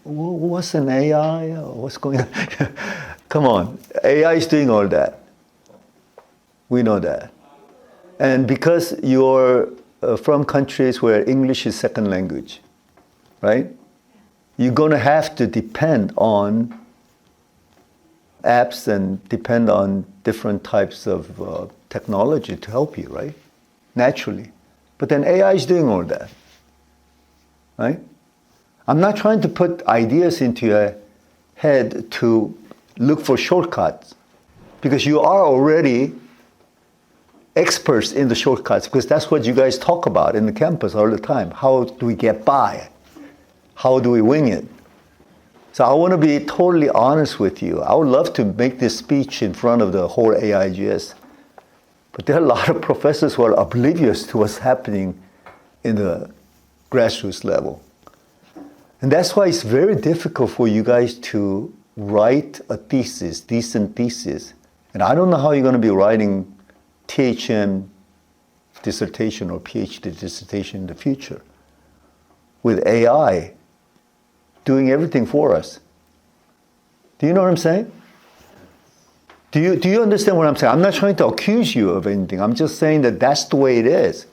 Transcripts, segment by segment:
what's an AI? What's going on? Come on, AI is doing all that. We know that. And because you're from countries where English is second language, right? You're going to have to depend on apps and depend on different types of technology to help you, right? Naturally. But then AI is doing all that, right? I'm not trying to put ideas into your head to look for shortcuts, because you are already experts in the shortcuts, because that's what you guys talk about in the campus all the time. How do we get by? How do we wing it? So I want to be totally honest with you. I would love to make this speech in front of the whole AIGS, but there are a lot of professors who are oblivious to what's happening in the grassroots level. And that's why it's very difficult for you guys to write a thesis, decent thesis. And I don't know how you're going to be writing THM dissertation or PhD dissertation in the future with AI doing everything for us. Do you know what I'm saying? Do you understand what I'm saying? I'm not trying to accuse you of anything. I'm just saying that that's the way it is.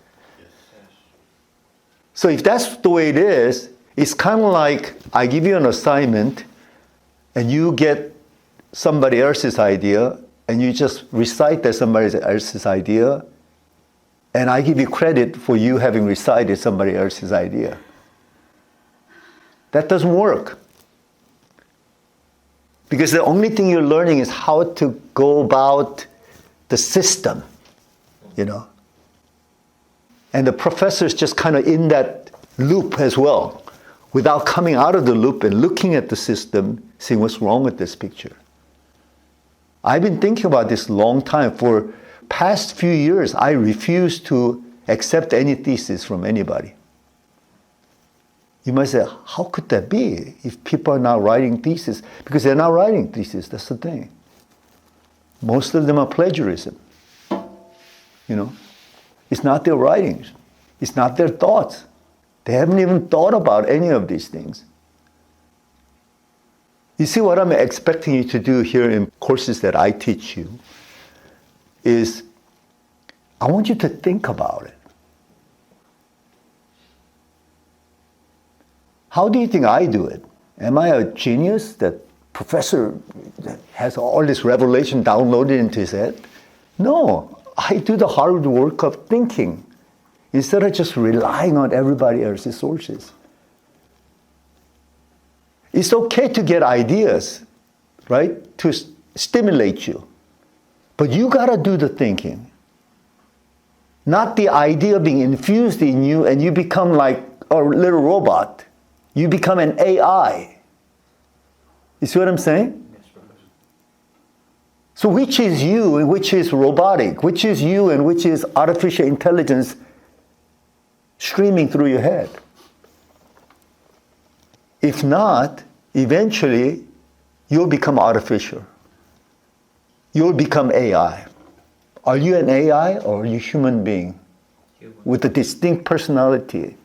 So if that's the way it is, it's kind of like I give you an assignment and you get somebody else's idea and you just recite that somebody else's idea, and I give you credit for you having recited somebody else's idea. That doesn't work. Because the only thing you're learning is how to go about the system, you know. And the professor's just kind of in that loop as well, without coming out of the loop and looking at the system, seeing what's wrong with this picture. I've been thinking about this a long time. For past few years, I refuse to accept any thesis from anybody. You might say, how could that be if people are not writing theses? Because they're not writing theses, that's the thing. Most of them are plagiarism. You know, it's not their writings. It's not their thoughts. They haven't even thought about any of these things. You see, what I'm expecting you to do here in courses that I teach you is I want you to think about it. How do you think I do it? Am I a genius that professor has all this revelation downloaded into his head? No, I do the hard work of thinking instead of just relying on everybody else's sources. It's okay to get ideas, right, to stimulate you. But you gotta do the thinking. Not the idea being infused in you and you become like a little robot. You become an AI. You see what I'm saying? Yes, Professor. So which is you and which is robotic? Which is you and which is artificial intelligence streaming through your head? If not, eventually you'll become artificial. You'll become AI. Are you an AI or are you a human being? With a distinct personality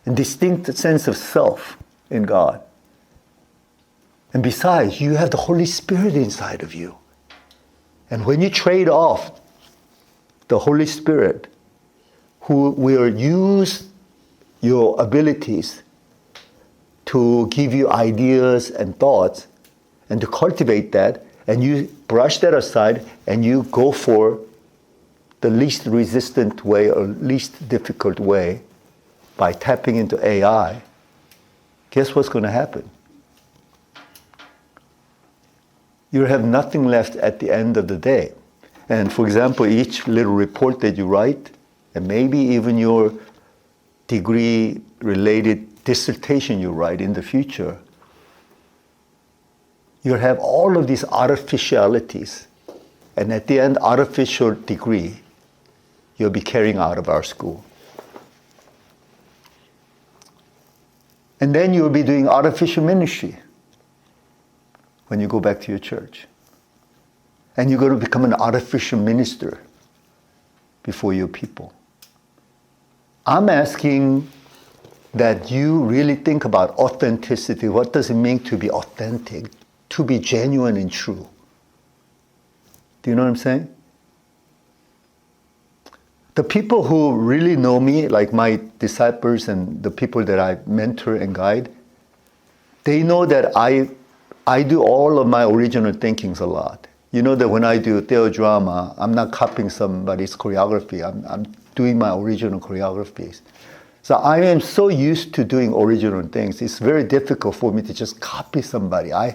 and distinct sense of self in God. And besides, you have the Holy Spirit inside of you. And when you trade off the Holy Spirit, who will use your abilities to give you ideas and thoughts and to cultivate that, and you brush that aside and you go for the least resistant way or least difficult way by tapping into AI, guess what's going to happen? You'll have nothing left at the end of the day. And for example, each little report that you write, and maybe even your degree-related dissertation you write in the future, you'll have all of these artificialities. And at the end, artificial degree, you'll be carrying out of our school. And then you'll be doing artificial ministry when you go back to your church. And you're going to become an artificial minister before your people. I'm asking that you really think about authenticity. What does it mean to be authentic, to be genuine and true? Do you know what I'm saying? The people who really know me, like my disciples and the people that I mentor and guide, they know that I do all of my original thinkings a lot. You know that when I do theodrama, I'm not copying somebody's choreography. I'm doing my original choreographies. So I am so used to doing original things. It's very difficult for me to just copy somebody. I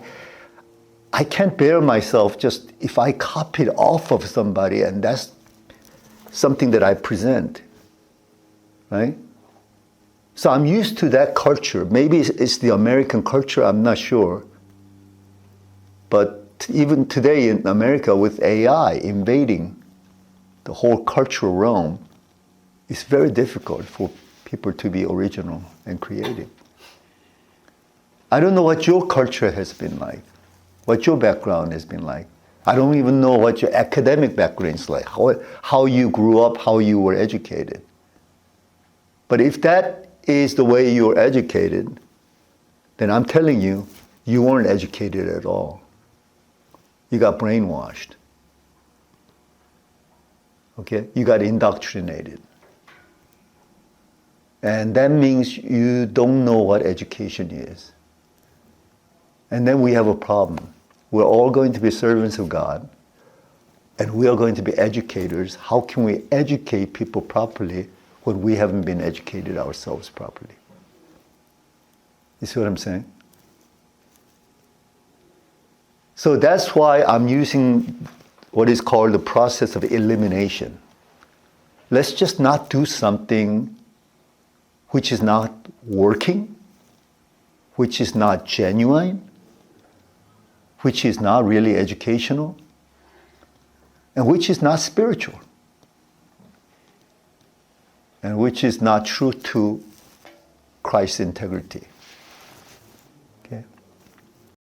can't bear myself just if I copied off of somebody and that's something that I present, right? So I'm used to that culture. Maybe it's the American culture, I'm not sure. But even today in America with AI invading the whole cultural realm, it's very difficult for people to be original and creative. I don't know what your culture has been like, what your background has been like. I don't even know what your academic background is like, how you grew up, how you were educated. But if that is the way you were educated, then I'm telling you, you weren't educated at all. You got brainwashed. Okay? You got indoctrinated. And that means you don't know what education is. And then we have a problem. We're all going to be servants of God, and we are going to be educators. How can we educate people properly when we haven't been educated ourselves properly? You see what I'm saying? So that's why I'm using what is called the process of elimination. Let's just not do something which is not working, which is not genuine, which is not really educational, and which is not spiritual, and which is not true to Christ's integrity.